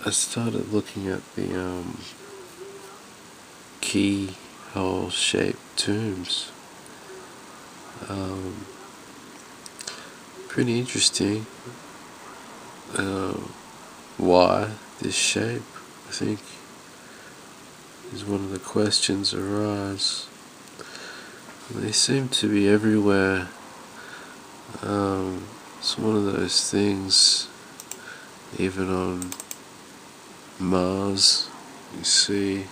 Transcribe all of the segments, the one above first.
I started looking at the keyhole shaped tombs. Um, Pretty interesting. Why this shape, I think, is one of the questions arise. They seem to be everywhere. It's one of those things, even on Mars, you see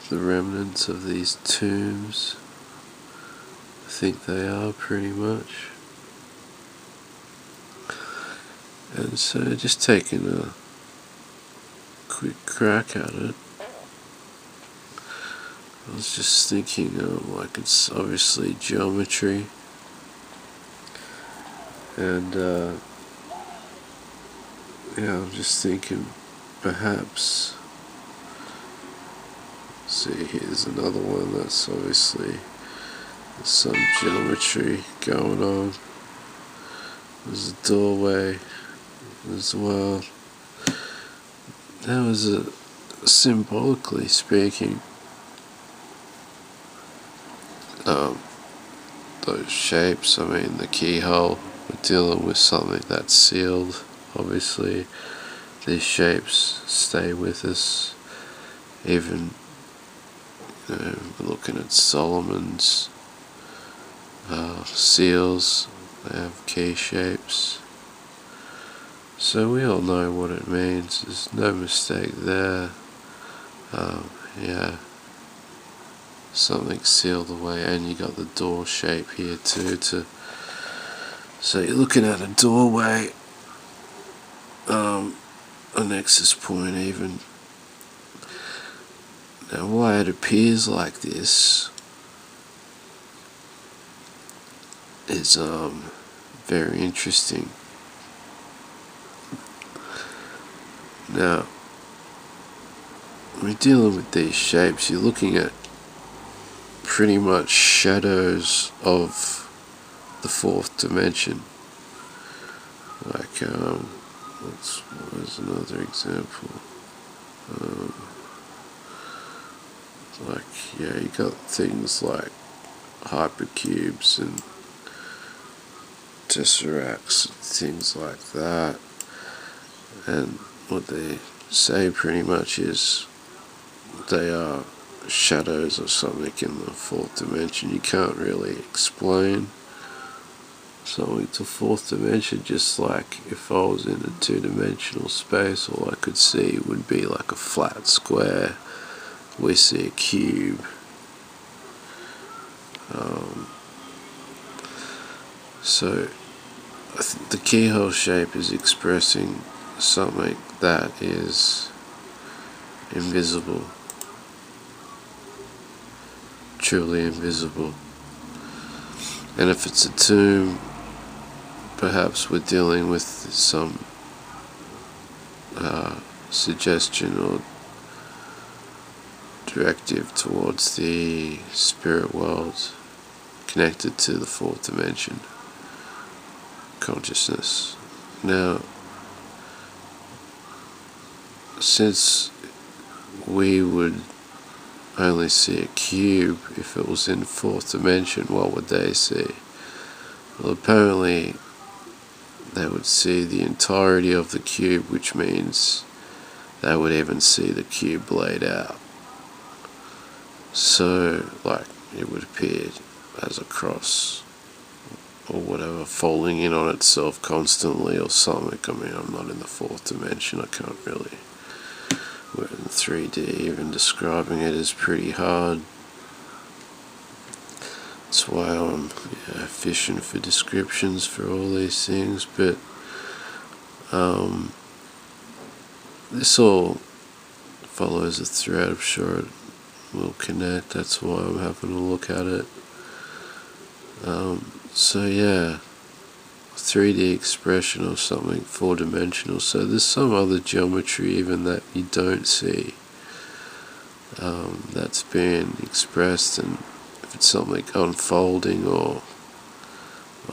the remnants of these tombs. I think they are pretty much. And so just taking a quick crack at it, I was just thinking, like, it's obviously geometry, and yeah, I'm just thinking perhaps, see, here's another one that's obviously there's some geometry going on. There's a doorway as well. That was symbolically speaking, those shapes. I mean, the keyhole, we're dealing with something that's sealed. Obviously, these shapes stay with us. Even, we're looking at Solomon's seals. They have key shapes. So we all know what it means. There's no mistake there. Yeah, something sealed away, and you got the door shape here too. So you're looking at a doorway, a nexus point even. Now, why it appears like this is very interesting. Now, when you're dealing with these shapes, you're looking at pretty much shadows of the fourth dimension. Like, where's another example? Like, yeah, you got things like hypercubes and tesseracts and things like that. And what they say pretty much is they are shadows of something in the fourth dimension. You can't really explain something to fourth dimension. Just like if I was in a two-dimensional space, all I could see would be like a flat square. We see a cube. So I think the keyhole shape is expressing something that is invisible, truly invisible. And if it's a tomb, perhaps we're dealing with some suggestion or directive towards the spirit world, connected to the fourth dimension consciousness. Now, since we would only see a cube if it was in fourth dimension, what would they see? Well, apparently they would see the entirety of the cube, which means they would even see the cube laid out. So, like, it would appear as a cross or whatever, folding in on itself constantly or something. I mean, I'm not in the fourth dimension, I can't really. We're in 3D, even describing it is pretty hard. That's why I'm fishing for descriptions for all these things, but this all follows a thread. I'm sure it will connect. That's why I'm having a look at it. So yeah, 3D expression of something four-dimensional. So there's some other geometry even that you don't see, that's being expressed, and if it's something unfolding or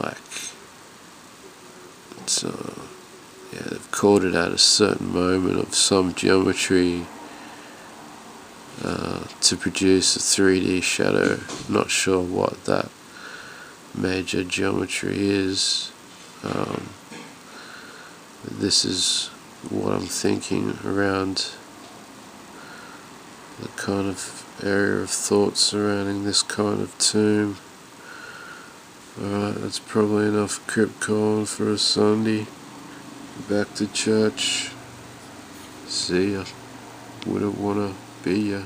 like it's yeah, they've called it at a certain moment of some geometry to produce a 3D shadow. Not sure what that major geometry is. This is what I'm thinking around the kind of area of thought surrounding this kind of tomb. Alright, that's probably enough crypt calling for a Sunday. Back to church. See ya. Wouldn't wanna be ya.